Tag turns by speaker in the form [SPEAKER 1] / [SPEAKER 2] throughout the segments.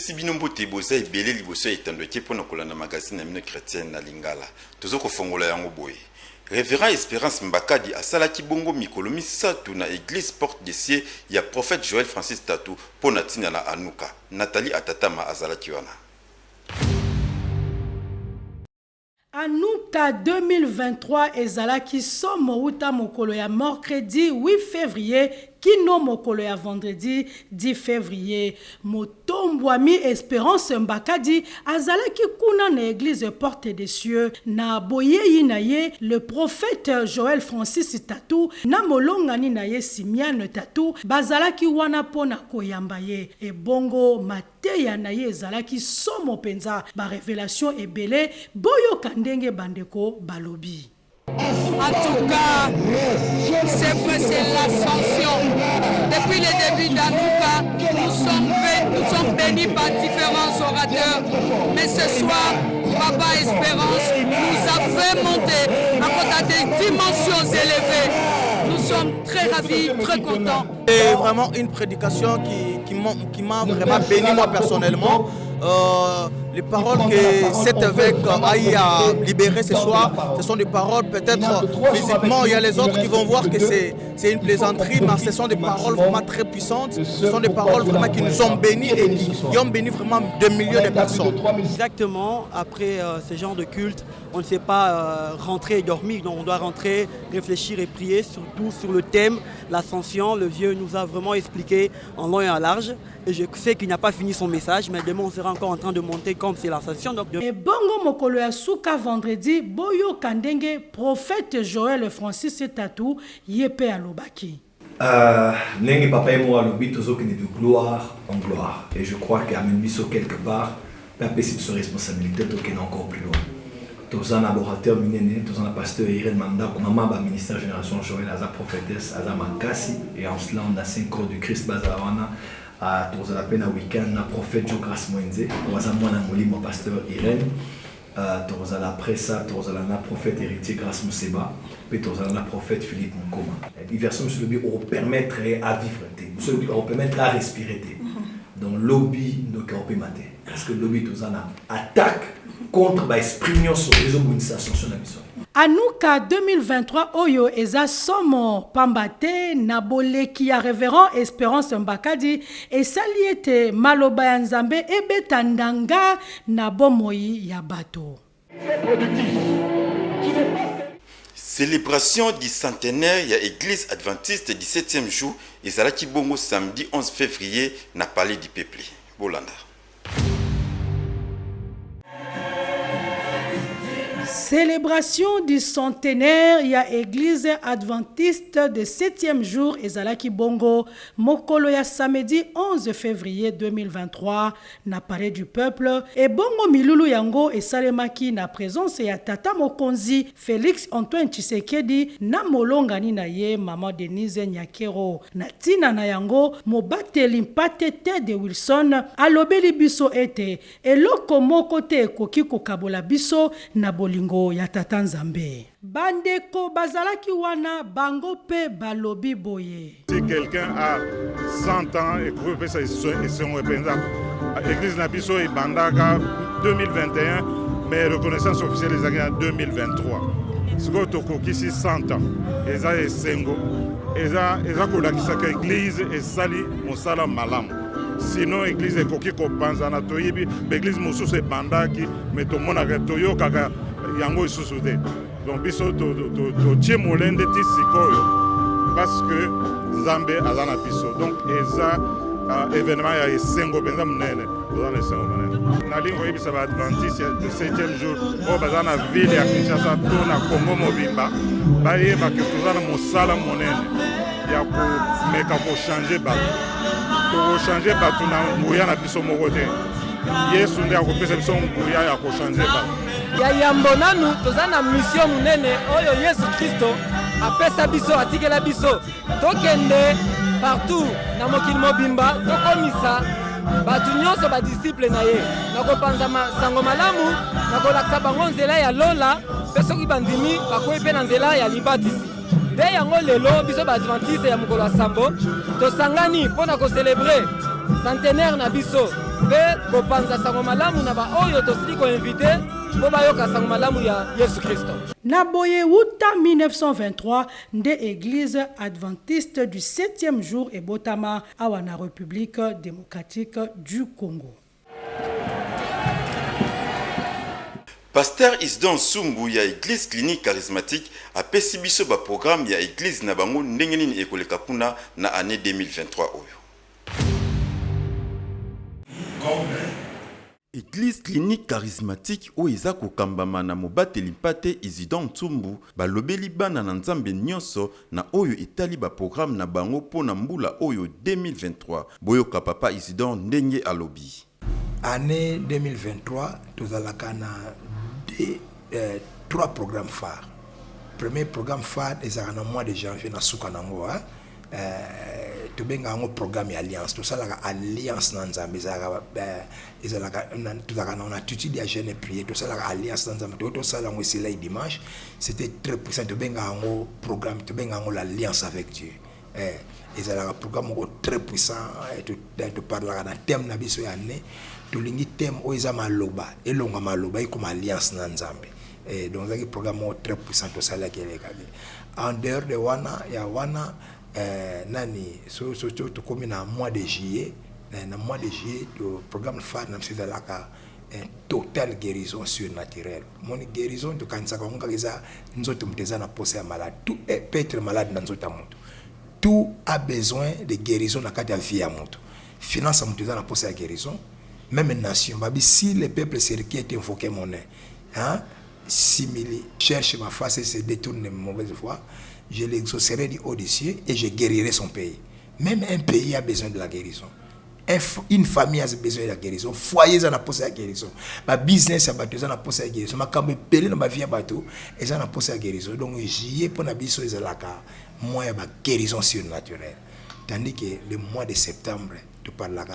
[SPEAKER 1] Topesi binombo teboza ebele liboso etando tie pona kolanda magazine ya mine chrétienne na Lingala. Tozo kofongola yango boye. Révérend Espérance Mbakadi asalaki bongo mikolo misatu na église Porte des Cieux ya prophète Joël Francis Tatou pona tina na Anuka. Nathalie Atatama azalaki wana.
[SPEAKER 2] Anuka 2023 ezalaki somo uta mokolo ya mercredi 8 février kino mokolo ya vendredi 10 février. Motombwami Espérance Mbakadi azalaki kuna na église Porte des Cieux na boyeyi na ye le prophète Joël Francis Tatou na molongani na ye Simian Tatou bazalaki wana pona koyamba ye e bongo mateya na ye ezalaki somo penza ba révélation ebele boyo kandenge bandeko balobi.
[SPEAKER 3] En tout cas, c'est l'ascension. Depuis le début d'Anuka, nous sommes bénis par différents orateurs. Mais ce soir, Papa Espérance nous a fait monter à des dimensions élevées. Nous sommes très ravis, très contents.
[SPEAKER 4] C'est vraiment une prédication qui m'a vraiment béni moi personnellement. Les paroles que cet évêque a libérées ce soir, ce sont des paroles peut-être physiquement, il y a les autres qui vont voir que c'est une plaisanterie, mais ce sont des paroles vraiment très puissantes, ce sont des paroles vraiment qui nous ont bénis et qui ont béni vraiment des millions de personnes.
[SPEAKER 5] Exactement, après ce genre de culte, on ne sait pas rentrer et dormir, donc on doit rentrer, réfléchir et prier, surtout sur le thème, l'ascension. Le vieux nous a vraiment expliqué en long et en large. Et je sais qu'il n'a pas fini son message, mais demain on sera encore en train de monter comme c'est l'ascension.
[SPEAKER 2] Et bongo mokolo ya suka vendredi, boyo kandenge prophète Joël Francis Tatou yepe alobaki.
[SPEAKER 6] Nengi papa et moi alobi tozokende de gloire en gloire. Et je crois qu'amène biso quelque part, papa c'est une responsabilité tokende encore plus loin. Tozan laborateur minene, tozan pasteur Irène Manda, maman ba ministère génération Joël aza prophétesse, aza makasi et en cela on a 5 corps du Christ bazalawana. À Torzala Pena week-end, na prophète Joe Grace Moenze, Wazamwana Molimo pasteur Irène, Torzala après ça, Torzala na prophète héritier Grace Mousseba, puis Torzala na prophète Philippe Mukoma. Les versions sur le but pour permettre à vivre, sur le but pour permettre à respirer. Donc lobby ne peut pas mater, parce que lobby Torzala attaque contre l'esprit sur les organisations sur la mission.
[SPEAKER 2] Anuka 2023 oyo eza somo pambate na boleki ya révérend Espérance Mbakadi esali ete maloba ya Nzambe ebeta ndanga na bomoi ya bato.
[SPEAKER 1] Célébration du centenaire ya église adventiste 17e jour ezalaki bongo samedi 11 février na palais du peuple. Bolanda.
[SPEAKER 2] Célébration du centenaire ya église adventiste de 7e jour ezalaki bongo mokolo ya samedi 11 février 2023 na palais du peuple et bongo milulu yango esalemaki na présence ya tata mokonzi Félix Antoine Tshisekedi na molongani na ye maman Denise Nyakero na tina na yango mobateli mpate Ted Wilson alobeli biso ete eloko moko te ekoki kokabola biso na bolingo ya tata Nzambe. Bandeko bazalaki wana bango pe balobi boye.
[SPEAKER 7] Si quelqu'un a 100 ans et que ça est l'église Nabiso et Bandaka 2021 mais reconnaissance officielle des années en 2023. Ce que toko kisi 100 ans et ça est sengo et ça kolakisa que l'église est sali mosala malam. Sinon l'église est koki ko panzana toyibi l'église mosusu bandaki mais to mona toyo kaka yango isusu te. Donc biso to tie molende ti sikoyo parce que Nzambe azana biso. Donc eza événement ya esengo benza munene ozana esengo munene. Na lingo yebisa ba adventiste de 7e jour o bazana ville ya Kinshasa to na Congo mobimba bayeba ke tozana mosala monene ya ko meka ko changer bato. To changer bato na nguya na biso moko te. Yesu nde akopesa biso nguya ya ko changer bato.
[SPEAKER 3] Ya yambo nanu tozana mission munene oyo Yesu Kristo apesa biso atikela biso tokende partout na mokili mobimba tokomisa batu nyonso ba disciple na ye nakopanza sango malamu nakolakisa bango nzela ya lola pe soki bandimi bakoyi pe na nzela ya libatisi nde yango lelo biso ba adventiste ya mokolo ya sambo tosangani mpona kocelebre centenaire na biso mpe kopanza sango malamu na baoyo tosili koinvite mpo bayoka sango malamu ya Yesu Kristo.
[SPEAKER 2] Na boye wuta 1923 nde église adventiste du 7e jour ebotama awa na République démocratique du Congo.
[SPEAKER 1] Pasteur Isidore Nsumbu ya église clinique charismatique apesi biso ba programme ya église na bango ndenge nini ekoleka kuna na année 2023 oyo. Église clinique charismatique oyo eza kokambama na mobateli mpate Isidore Nsumbu balobeli bana na nzambe nyonso na oyo etali ba programme na bango pona mbula oyo 2023. Boyoka papa Isidore ndenge alobi.
[SPEAKER 8] Année 2023 tozalaka na 3 programmes phares. Premier programme phare est dans le mois de janvier na Soukanango. Tu benga un programme alliance. Tout ça la alliance dans Nzambe. On a tout dit à jeûner et prier. Tout ça la alliance dans Nzambe. Tout ça là on est là dimanche. C'était très puissant. Tu benga un programme. Tu benga l'alliance avec Dieu. Et c'est un programme très puissant. Tu parles là d'un thème na biso année. Tu lingi thème oiza maloba. Et longa maloba comme alliance dans Nzambe. Et donc c'est un programme très puissant. Tout ça là qui est en dehors de wana ya wana nani so to comme na mois de juillet. Dans le mois de juillet, le programme phare na c'est là une totale guérison surnaturelle. Mon guérison de kanisa kwa munga kiza nzoto mteza na pose ya malade. Tout peut être malade dans nzoto moto. Tout a besoin de guérison dans la vie à moto. Finance à moto dans la pose ya guérison. Même une nation, si le peuple qui est invoqué mon nez, hein, simili, cherche ma face et se détourne de mauvaise voie, je l'exaucerai du haut des cieux et je guérirai son pays. Même un pays a besoin de la guérison. Une famille a besoin de la guérison. Foyer a besoin de la guérison. Ma business a besoin de la guérison. Ma cambe pelé dans ma vie a besoin de la guérison. Donc j'y ai pour la biso et la moi la guérison surnaturelle. Tandis que le mois de septembre, tu parles la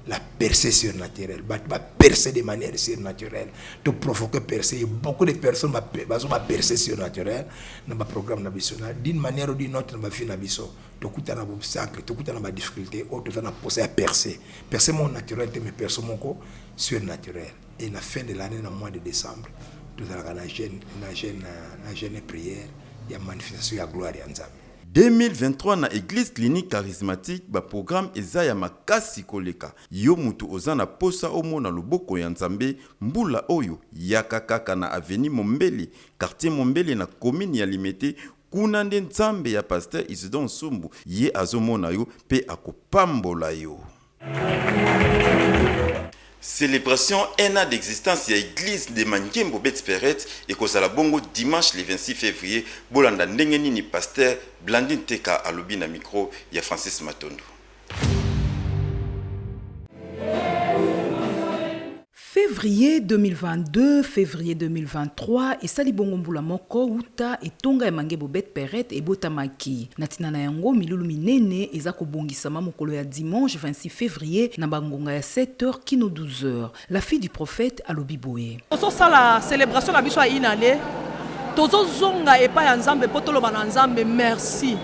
[SPEAKER 8] la percée surnaturelle, va percer de manière surnaturelle, te provoquer percer. Beaucoup de personnes vont percer surnaturelle dans le programme national. D'une manière ou d'une autre, dans la vie national. Tu as un obstacle, tu as une difficulté, tu as posé à percer. Percer mon naturel, mais percer mon corps surnaturel. Et à la fin de l'année, dans le mois de décembre, tu as une jeune prière, il y a une manifestation de la gloire de Nzambe.
[SPEAKER 1] 2023 na église clinique charismatique ba programme eza ya makasi koleka yo mutu ozana posa omona loboko ya Nzambe mbula oyo yaka kaka na avenue Mombele quartier Mombele na commune ya Limete kuna nde Nzambe ya pasteur Isidore Nsumbu ye azomona yo pe akopambola yo. Célébration 1 an d'existence ya église de Mangimbo Betsperet et kozala bongo dimanche le 26 février bolanda ndenge nini pasteur Blandine Teka alobi na micro ya Francis Matondo.
[SPEAKER 9] Février 2022, février 2023, et sali bongo mbula moko uta etonga ya Mangimbo Betsperet et botamaki. Natina na yango milulu minene eza kobongisama mokolo ya dimanche 26 février na bangonga ya 7h kino 12h. La fille du prophète alobi boye.
[SPEAKER 10] Tozo sala célébration na biso ya inane. Tozo zonga epa ya Nzambe potolo bana Nzambe merci.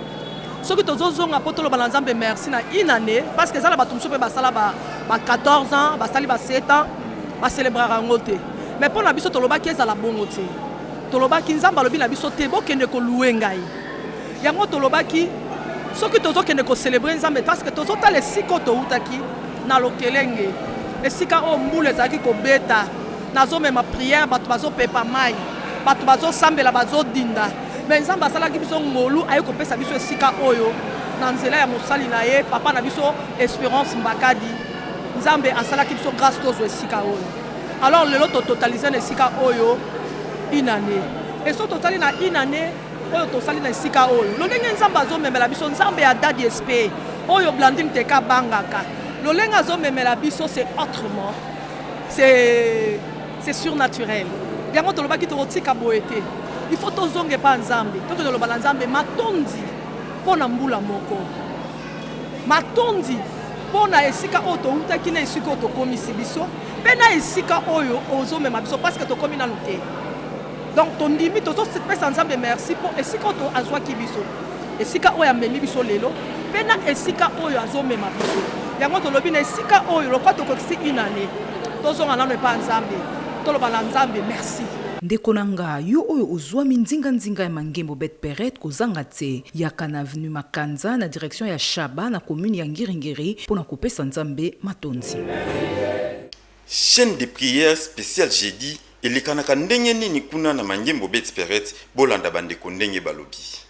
[SPEAKER 10] Soki tozo zonga potolo bana Nzambe merci na inane parce que ça la batumso pe basala ba 14 ans, basali ba 7 ans. Va célébrer en te. Mais pour la biso toloba ki ezala bongo te. Toloba ki Nzamba lobi na biso te bo kende ko louer ngai. Yango toloba ki soki tozo kende ko célébrer Nzamba parce que tozo ta le siko to utaki na lokelenge. Le sika o mbule zaki ko beta. Nazo me ma prière batu bazo pepa mai. Batu bazo sambela bazo dinda. Mais Nzamba sala ki biso ngolu ayo ko pesa biso sika oyo. Na nzela ya mosali na ye papa na biso Espérance Mbakadi. Nzambe asala ki biso grâce tozo esika oyo. Alors le lot totaliser na esika oyo une année. Et so totali na une année oyo to sali na esika oyo. Lo ndenge Nzambe azo memela biso Nzambe ya dadi SP. Oyo Blandine Teka bangaka. Lo ndenge azo memela biso c'est autrement. C'est surnaturel. Yango to loba ki to tika boete. Il faut to zonge pa Nzambe. To to loba Nzambe matondi pona mbula moko. Matondi pona esika oto utaki na esika oto komisi biso pena esika oyo ozo mema biso parce que to komi na luté. Donc ton ndimi to so pesa Nzambe merci pour esika oto azwa ki biso esika oyo amemi biso lelo pena esika oyo azo mema biso yango tolobi na esika oyo lokwa tokokisi une année tozonga nano epa nzambe toloba na nzambe merci.
[SPEAKER 9] ndeko na nga yo oyo ozwami nzinga ya mangembo bet peret kozanga te yaka na avenue Makanza na direction ya Shaba na commune ya Ngiringiri mpona kopesa nzambe matonzi.
[SPEAKER 1] Chaîne de prière spéciale jeudi elekanaka ndenge nini kuna na mangembo bet peret bolanda bandeko ndenge balobi.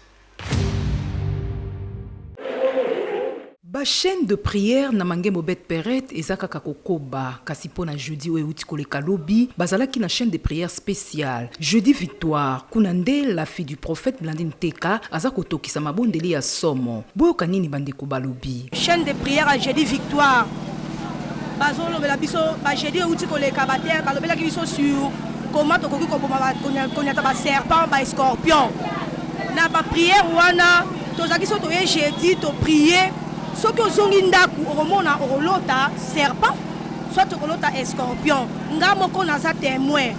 [SPEAKER 9] Ba chaîne de prière na mangembo bet peret ezaka kokoba kasi pona jeudi oyo uti koleka lobi bazalaki na chaîne de prière spéciale jeudi victoire kuna nde la fille du prophète Blandine Teka aza kotokisa mabondeli ya somo boyoka nini bandeko balobi.
[SPEAKER 11] Chaîne de prière à jeudi victoire bazolobela biso ba jeudi uti koleka bater balobelaki biso sur comment tokoki koboma konyata ba serpent ba scorpion na ba prière wana tozaki so toye jeudi to prier soki ozongi ndaku okomona okolota serpent soit okolota scorpion nga moko naza témoin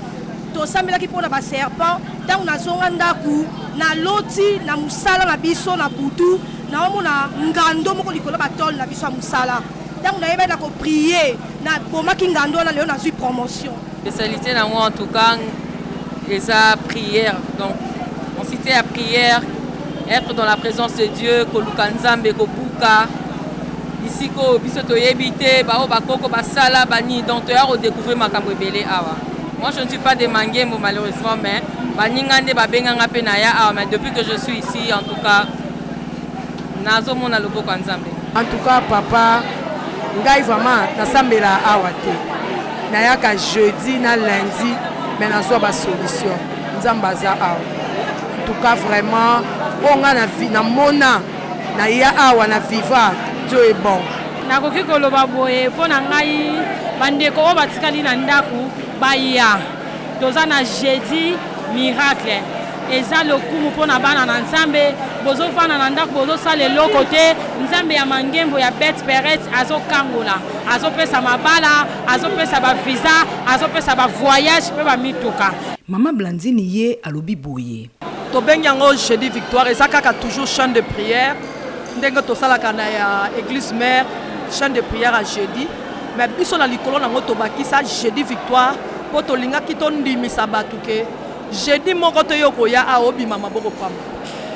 [SPEAKER 11] tosambelaki mpona baserpent ntango nazonga ndaku naloti na mosala na biso na butu naomona ngando moko likolo batole na biso ya mosala ntango nayebaki na koprie na bomaki ngando wana lelo nazwi promotion.
[SPEAKER 12] Spécialité na moi en tout cas eza prière, donc on citait à prière, être dans la présence de Dieu, koluka nzambe kobuka ici ko biso toyebite ba bakoko basala bani donc tu as redécouvrir makambo ebele awa. Moi je ne suis pas de mangembo malheureusement mais baningande babenganga pe na ya awa mais depuis que je suis ici en tout cas nazo mona loboko nzambe.
[SPEAKER 13] En tout cas papa ngai vraiment nasambela awa te nayaka jeudi na lundi mais nazwa ba solution nzambe aza awa. En tout cas vraiment onga na mona na ya awa na viva Dieu est bon.
[SPEAKER 14] Nakoki koloba boye mpona ngai bandeko oyo batikali na ndaku baya toza na jeudi miracle eza lokumu mpona bana na nzambe bozofanda na ndaku bozosala eloko te nzambe ya mangembo ya bet peret azokangola azopesa mabala azopesa bavisa azopesa bavoyage mpe bamituka.
[SPEAKER 9] Mama Blandine ye alobi boye
[SPEAKER 10] tobengi yango jeudi victoire eza kaka toujours chaîne de prière ndenge tosalaka na ya église mère chaîne de prière à jeudi mais biso na likolo nango tobakisa jeudi victoire po tolingaki tondimisa bato ke jeudi moko toyo koya awa obima maboko pamba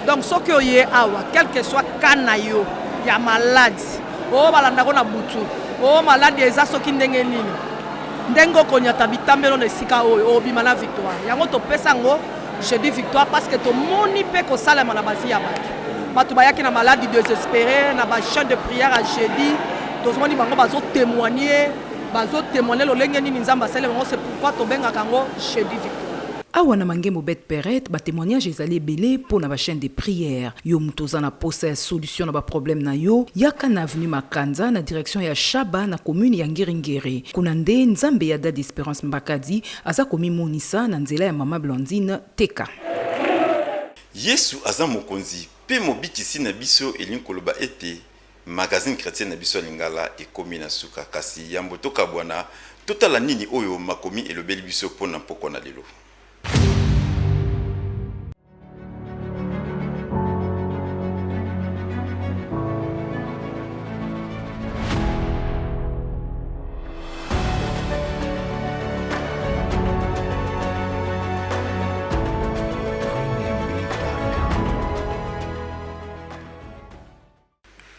[SPEAKER 10] donc soki oye awa quel que soit cas na yo ya maladi oyo balandako na butu oyo maladi eza soki ndenge nini ndenge okonyata bitambelo na esika oyo obima na victoire yango topesa yango jeudi victoire parce que tomoni mpe kosalema na bavi ya bato bayaki na maladie désespérée na ba chaîne de prière à jeudi tozomoni bango bazotémoigner lolenge nini nzambe asali bango c'est pourquoi tobengaka yango jeudi victoire.
[SPEAKER 9] awa na mangembo bet peret ba témoignage ezali ebele mpona ba chaîne de prière yo moto oza na posa ya solution na ba problème na yo yaka na avenue Makanza na direction ya Shaba na commune ya Ngiringiri kuna nde nzambe ya Dade Espérance Mbakadi aza komimonisa na nzela ya Mama Blandine Teka.
[SPEAKER 1] Yesu aza mokonzi pe mobikisi na biso elingi koloba ete magazine chrétien na biso lingala ekomi na suka kasi yambo tokabwana totala nini oyo makomi elobeli biso mpona mpoko na lelo.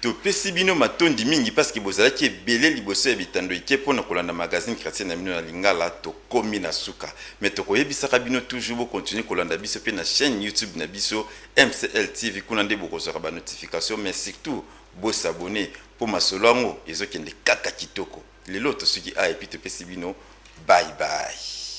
[SPEAKER 1] Topesi bino matondi mingi parce que bozalaki ebele liboso ya bitando ike mpona kolanda magazine chrétien na bino na lingala tokomi na suka mais tokoyebisaka bino toujours bokontinue kolanda biso mpe na chaîne YouTube na biso MCL TV kuna nde bokozwaka banotification mais surtout bosabone mpo masolo yango ezokende kaka kitoko lelo tosuki a epi topesi bino bye bye.